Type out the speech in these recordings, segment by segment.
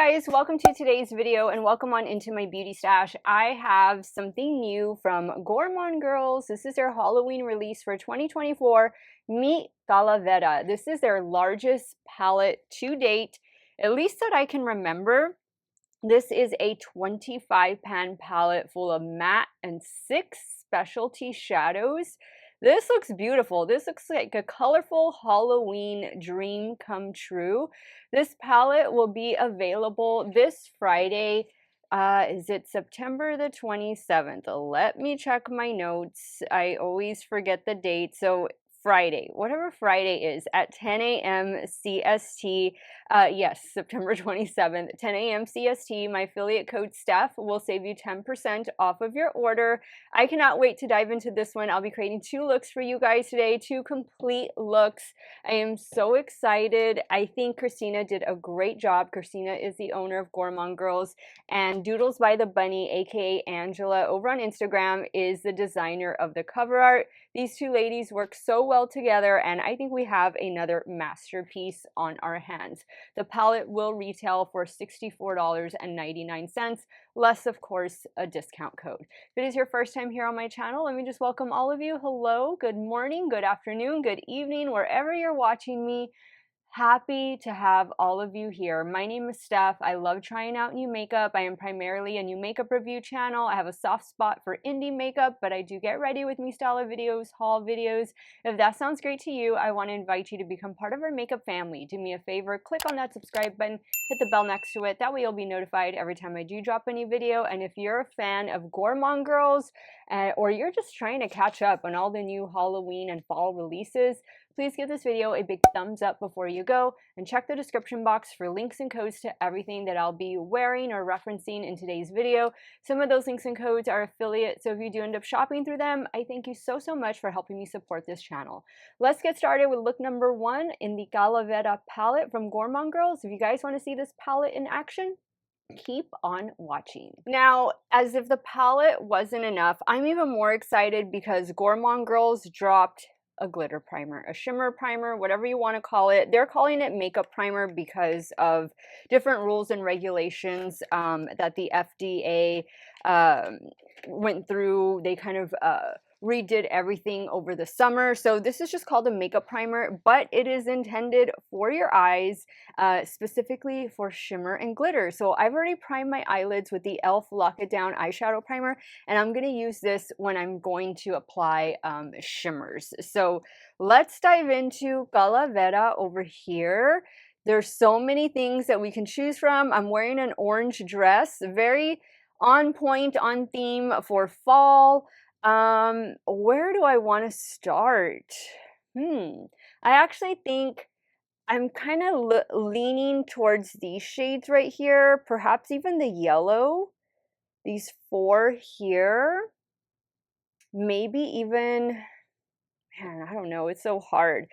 guys, welcome to today's video and welcome on into my beauty stash. I have something new from Gourmande Girls. This is their Halloween release for 2024, Meet Calavera. This is their largest palette to date, at least that I can remember. This is a 25 pan palette full of matte and 6 specialty shadows. This looks beautiful. This looks like a colorful Halloween dream come true. This palette will be available this Friday. Is it September the 27th? Let me check my notes. I always forget the date. So Friday, whatever Friday is, at 10 a.m. CST. Yes, September 27th, 10 a.m. CST. My affiliate code Steff will save you 10% off of your order. I cannot wait to dive into this one. I'll be creating 2 looks for you guys today, 2 complete looks. I am so excited. I think Christina did a great job. Christina is the owner of Gourmande Girls, and Doodles by the Bunny, aka Angela, over on Instagram, is the designer of the cover art. These 2 ladies work so well together, and I think we have another masterpiece on our hands. The palette will retail for $64.99, less, of course, a discount code. If it is your first time here on my channel, let me just welcome all of you. Hello, good morning, good afternoon, good evening, wherever you're watching me. Happy to have all of you here. My name is Steff. I love trying out new makeup. I am primarily a new makeup review channel. I have a soft spot for indie makeup, but I do get ready with me style videos, haul videos. If that sounds great to you, I want to invite you to become part of our makeup family. Do me a favor, click on that subscribe button, hit the bell next to it. That way you'll be notified every time I do drop a new video. And if you're a fan of Gourmande Girls, or you're just trying to catch up on all the new Halloween and fall releases, please give this video a big thumbs up before you go, and check the description box for links and codes to everything that I'll be wearing or referencing in today's video. Some of those links and codes are affiliate, so if you do end up shopping through them, I thank you so much for helping me support this channel. Let's get started with look number 1 in the Calavera palette from Gourmande Girls. If you guys want to see this palette in action, keep on watching. Now, as if the palette wasn't enough, I'm even more excited because Gourmande Girls dropped a glitter primer, a shimmer primer, whatever you want to call it. They're calling it makeup primer because of different rules and regulations that the FDA went through. They kind of redid everything over the summer. So this is just called a makeup primer, but it is intended for your eyes, specifically for shimmer and glitter. So I've already primed my eyelids with the e.l.f. Lock It Down eyeshadow primer, and I'm going to use this when I'm going to apply shimmers. So let's dive into Calavera over here. There's so many things that we can choose from. I'm wearing an orange dress, very on point, on theme for fall. Where do I want to start? I actually think I'm kind of leaning towards these shades right here, perhaps even the yellow, these 4 here, maybe even, man, I don't know, it's so hard.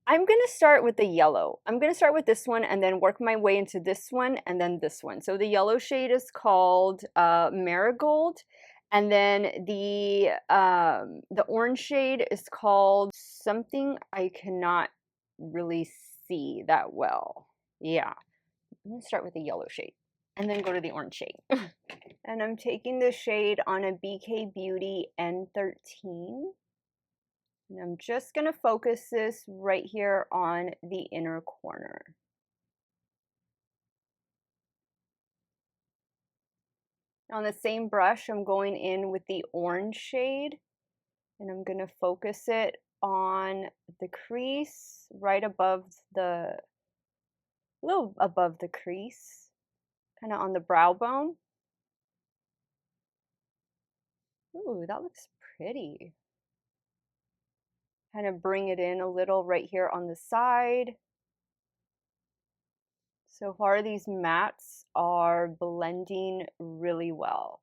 I'm going to start with the yellow. I'm going to start with this one and then work my way into this one and then this one. So the yellow shade is called Marigold. And then the orange shade is called something I cannot really see that well. Yeah, I'm gonna start with the yellow shade and then go to the orange shade. And I'm taking the shade on a BK Beauty N13. And I'm just gonna focus this right here on the inner corner. On the same brush, I'm going in with the orange shade, and I'm going to focus it on the crease right above a little above the crease, kind of on the brow bone. Ooh, that looks pretty. Kind of bring it in a little right here on the side. So far, these mattes are blending really well.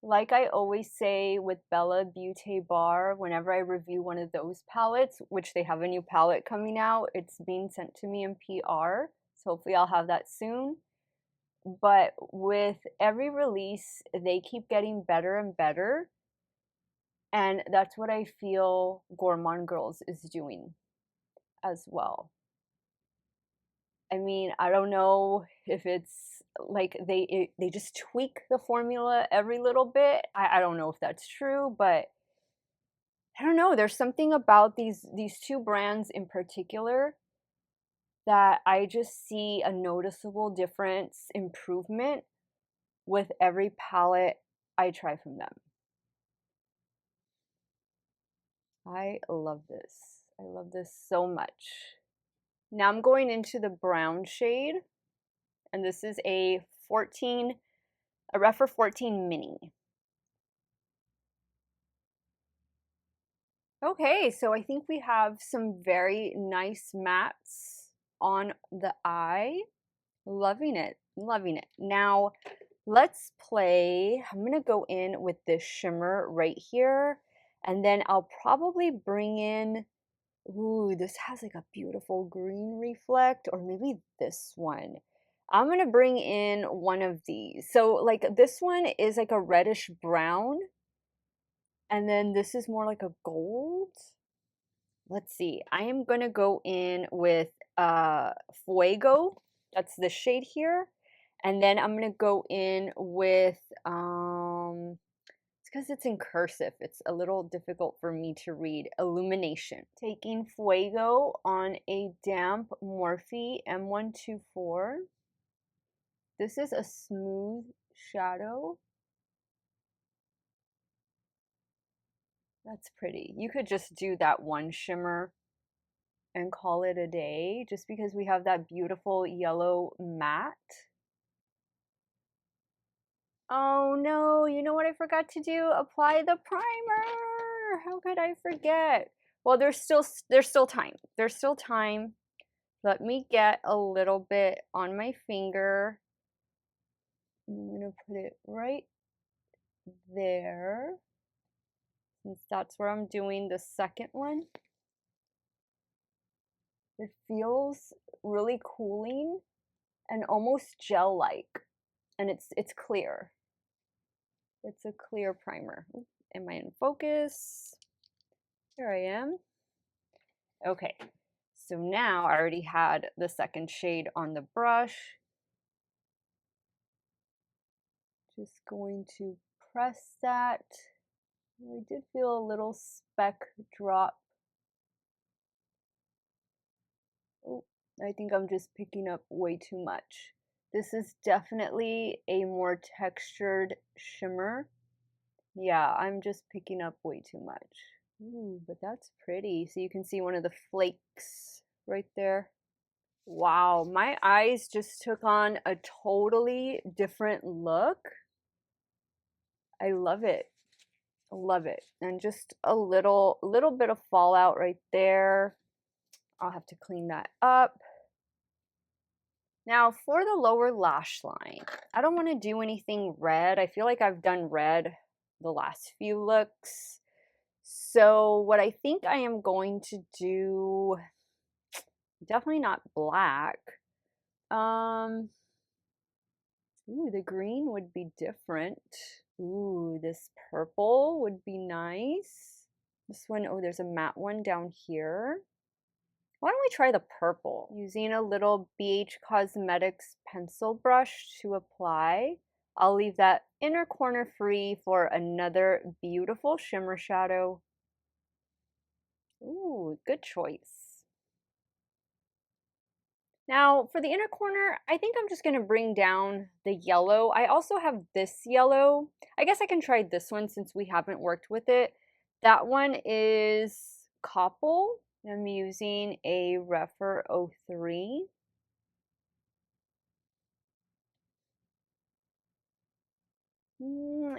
Like I always say with Bella Beauty Bar, whenever I review one of those palettes, which they have a new palette coming out, it's being sent to me in PR, so hopefully I'll have that soon. But with every release, they keep getting better and better, and that's what I feel Gourmande Girls is doing as well. I mean, I don't know if it's like they just tweak the formula every little bit. I don't know if that's true, but I don't know. There's something about these two brands in particular that I just see a noticeable difference, improvement with every palette I try from them. I love this. I love this so much. Now I'm going into the brown shade, and this is a Rephr 14 mini. Okay, so I think we have some very nice mattes on the eye. Loving it, loving it. Now let's play. I'm gonna go in with this shimmer right here, and then I'll probably bring in, ooh, this has like a beautiful green reflect, or maybe this one. I'm gonna bring in one of these. So like this one is like a reddish brown, and then this is more like a gold. Let's see. I am gonna go in with Fuego. That's the shade here. And then I'm gonna go in with it's because it's in cursive. It's a little difficult for me to read. Illumination. Taking Fuego on a damp Morphe M124. This is a smooth shadow. That's pretty. You could just do that one shimmer and call it a day, just because we have that beautiful yellow matte. Oh no, you know what I forgot to do? Apply the primer. How could I forget? Well, there's still time. There's still time. Let me get a little bit on my finger. I'm gonna put it right there, since that's where I'm doing the second one. It feels really cooling and almost gel-like, and it's clear. It's a clear primer. Am I in focus? Here I am. Okay, so now I already had the second shade on the brush. Just going to press that. I did feel a little speck drop. Oh, I think I'm just picking up way too much. This is definitely a more textured shimmer. Yeah, I'm just picking up way too much. Ooh, but that's pretty. So you can see one of the flakes right there. Wow, my eyes just took on a totally different look. I love it. Love it. And just a little bit of fallout right there. I'll have to clean that up. Now for the lower lash line, I don't want to do anything red. I feel like I've done red the last few looks. So what I think I am going to do, definitely not black. Ooh, the green would be different. Ooh, this purple would be nice. This one, oh, there's a matte one down here. Why don't we try the purple? Using a little BH Cosmetics pencil brush to apply. I'll leave that inner corner free for another beautiful shimmer shadow. Ooh, good choice. Now for the inner corner, I think I'm just going to bring down the yellow. I also have this yellow. I guess I can try this one since we haven't worked with it. That one is Copple. I'm using a Rephr 03.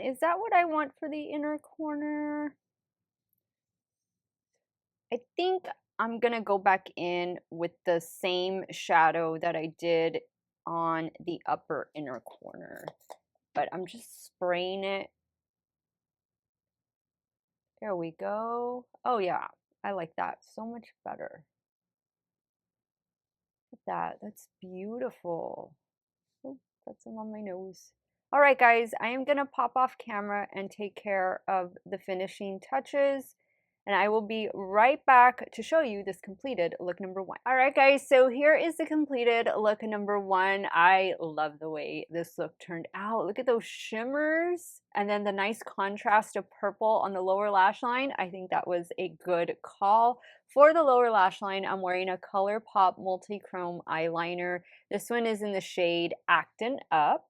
Is that what I want for the inner corner? I think I'm gonna go back in with the same shadow that I did on the upper inner corner, but I'm just spraying it. There we go. Oh yeah, I like that so much better. Look at that, that's beautiful. Oh, got some on my nose. All right, guys, I am gonna pop off camera and take care of the finishing touches, and I will be right back to show you this completed look number 1. All right, guys, so here is the completed look number 1. I love the way this look turned out. Look at those shimmers and then the nice contrast of purple on the lower lash line. I think that was a good call. For the lower lash line, I'm wearing a ColourPop multi-chrome eyeliner. This one is in the shade Actin' Up.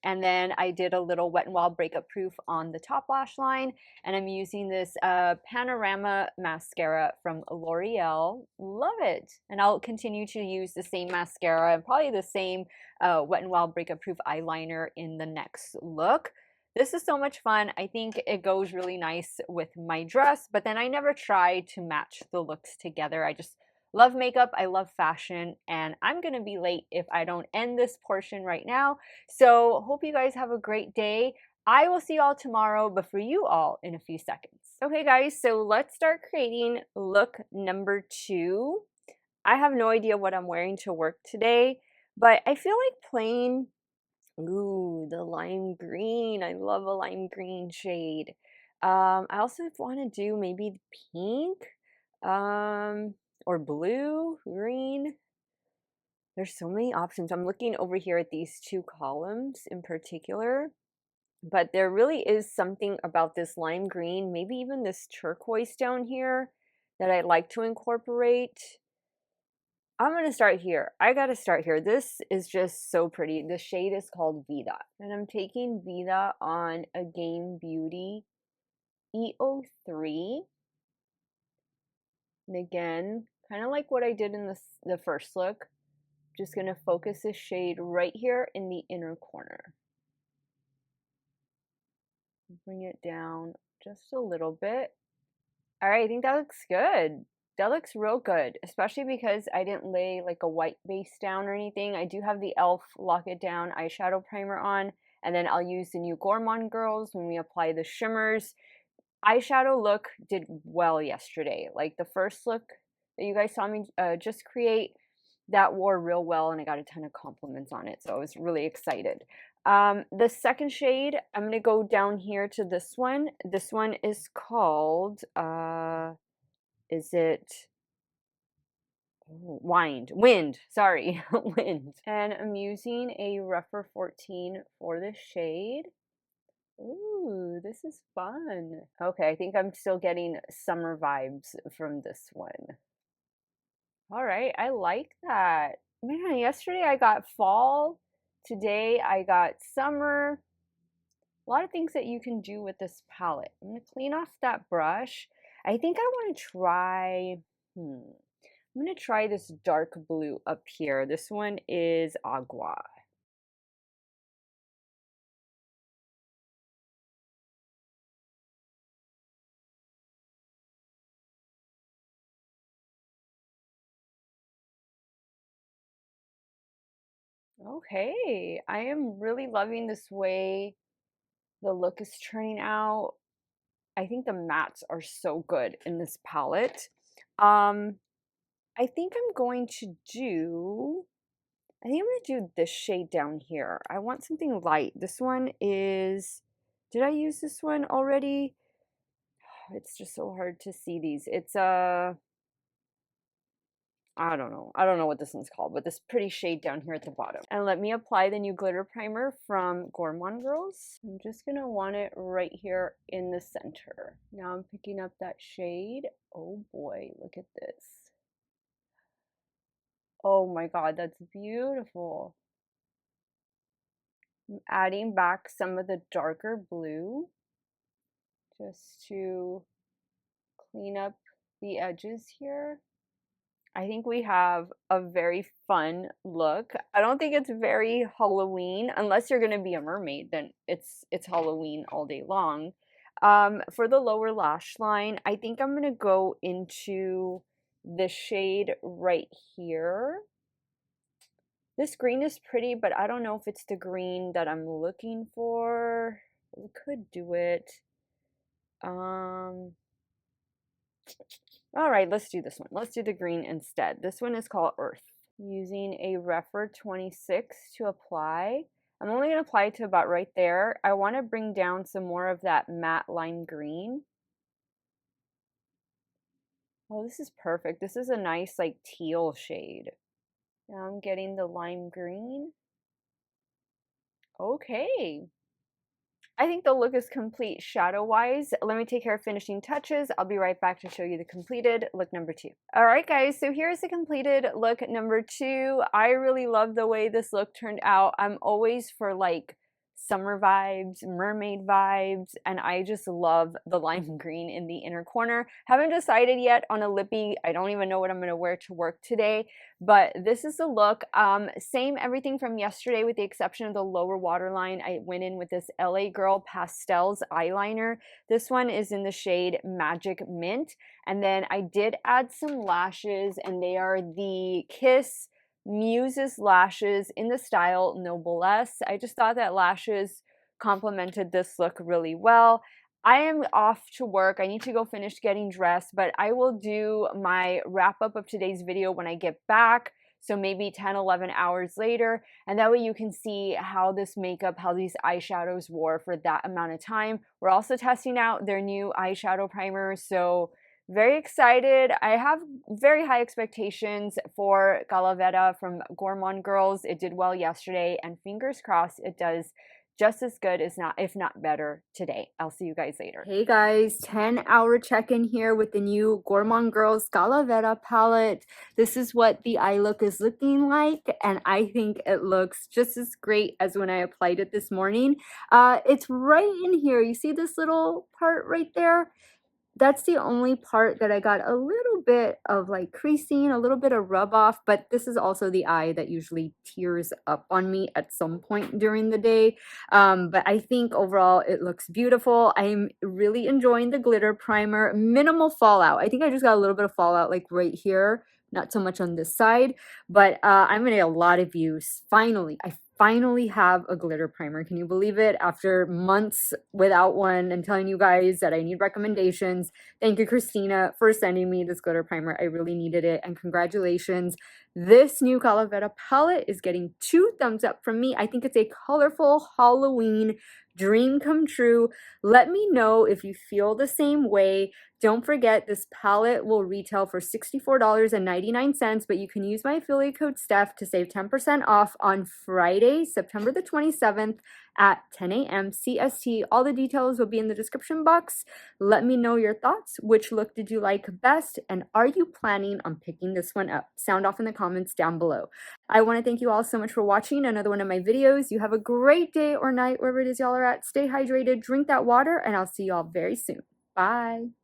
And then I did a little Wet n Wild Breakup Proof on the top lash line. And I'm using this Panorama mascara from L'Oreal. Love it. And I'll continue to use the same mascara and probably the same Wet n Wild Breakup Proof eyeliner in the next look. This is so much fun. I think it goes really nice with my dress, but then I never try to match the looks together. I just love makeup, I love fashion, and I'm gonna be late if I don't end this portion right now. So hope you guys have a great day. I will see you all tomorrow, but for you all in a few seconds. Okay guys, so let's start creating look number 2. I have no idea what I'm wearing to work today, but I feel like playing, ooh, the lime green. I love a lime green shade. I also want to do maybe pink. Or blue, green. There's so many options. I'm looking over here at these 2 columns in particular, but there really is something about this lime green, maybe even this turquoise down here that I'd like to incorporate. I'm going to start here. I got to start here. This is just so pretty. The shade is called Vida, and I'm taking Vida on a Game Beauty E03. And again, kind of like what I did in the first look, just going to focus this shade right here in the inner corner. Bring it down just a little bit. All right, I think that looks good. That looks real good, especially because I didn't lay like a white base down or anything. I do have the e.l.f. Lock It Down eyeshadow primer on, and then I'll use the new Gourmande Girls when we apply the shimmers. Eyeshadow Look did well yesterday. Like the first look that you guys saw me just create, that wore real well, and I got a ton of compliments on it, so I was really excited. The second shade, I'm going to go down here to this one. This one is called, is it Wind, sorry, Wind. And I'm using a Rougher 14 for this shade. Ooh, this is fun. Okay, I think I'm still getting summer vibes from this one. All right, I like that. Man, yesterday I got fall. Today I got summer. A lot of things that you can do with this palette. I'm going to clean off that brush. I think I want to try, I'm going to try this dark blue up here. This one is Agua. Okay, I am really loving this way the look is turning out. I think the mattes are so good in this palette. I think I'm going to do, this shade down here. I want something light. This one is, did I use this one already? It's just so hard to see these. It's I don't know. I don't know what this one's called, but this pretty shade down here at the bottom. And let me apply the new glitter primer from Gourmande Girls. I'm just going to want it right here in the center. Now I'm picking up that shade. Oh boy, look at this. Oh my god, that's beautiful. I'm adding back some of the darker blue just to clean up the edges here. I think we have a very fun look. I don't think it's very Halloween, unless you're going to be a mermaid, then it's Halloween all day long. For the lower lash line, I think I'm going to go into the shade right here. This green is pretty, but I don't know if it's the green that I'm looking for. We could do it. All right, let's do this one. Let's do the green instead. This one is called Earth. Using a Rephr 26 to apply. I'm only going to apply it to about right there. I want to bring down some more of that matte lime green. Oh, this is perfect. This is a nice like teal shade. Now I'm getting the lime green. Okay. I think the look is complete shadow-wise. Let me take care of finishing touches. I'll be right back to show you the completed look number 2. All right, guys, so here's the completed look number 2. I really love the way this look turned out. I'm always for like summer vibes, mermaid vibes, and I just love the lime green in the inner corner. Haven't decided yet on a lippy. I don't even know what I'm going to wear to work today, but this is the look. Same everything from yesterday with the exception of the lower waterline. I went in with this LA Girl Pastels eyeliner. This one is in the shade Magic Mint. And then I did add some lashes, and they are the Kiss Muses lashes in the style Noblesse. I just thought that lashes complemented this look really well. I am off to work. I need to go finish getting dressed, but I will do my wrap up of today's video when I get back. So maybe 10, 11 hours later. And that way you can see how this makeup, how these eyeshadows wore for that amount of time. We're also testing out their new eyeshadow primer. So very excited. I have very high expectations for Calavera from Gourmande Girls. It did well yesterday, and fingers crossed it does just as good, as not, if not better, today. I'll see you guys later. Hey guys, 10-hour check-in here with the new Gourmande Girls Calavera palette. This is what the eye look is looking like, and I think it looks just as great as when I applied it this morning. It's right in here. You see this little part right there? That's the only part that I got a little bit of like creasing, a little bit of rub off, but this is also the eye that usually tears up on me at some point during the day. But I think overall it looks beautiful. I'm really enjoying the glitter primer. Minimal fallout. I think I just got a little bit of fallout like right here, not so much on this side, but I'm gonna get a lot of views. Finally, I finally have a glitter primer. Can you believe it? After months without one and telling you guys that I need recommendations. Thank you, Christina, for sending me this glitter primer. I really needed it, and congratulations. This new Calavera palette is getting 2 thumbs up from me. I think it's a colorful Halloween dream come true. Let me know if you feel the same way. Don't forget, this palette will retail for $64.99, but you can use my affiliate code Steff to save 10% off on Friday, September the 27th at 10 a.m. CST. All the details will be in the description box. Let me know your thoughts. Which look did you like best? And are you planning on picking this one up? Sound off in the comments down below. I want to thank you all so much for watching another one of my videos. You have a great day or night, wherever it is y'all are at. Stay hydrated, drink that water, and I'll see y'all very soon. Bye.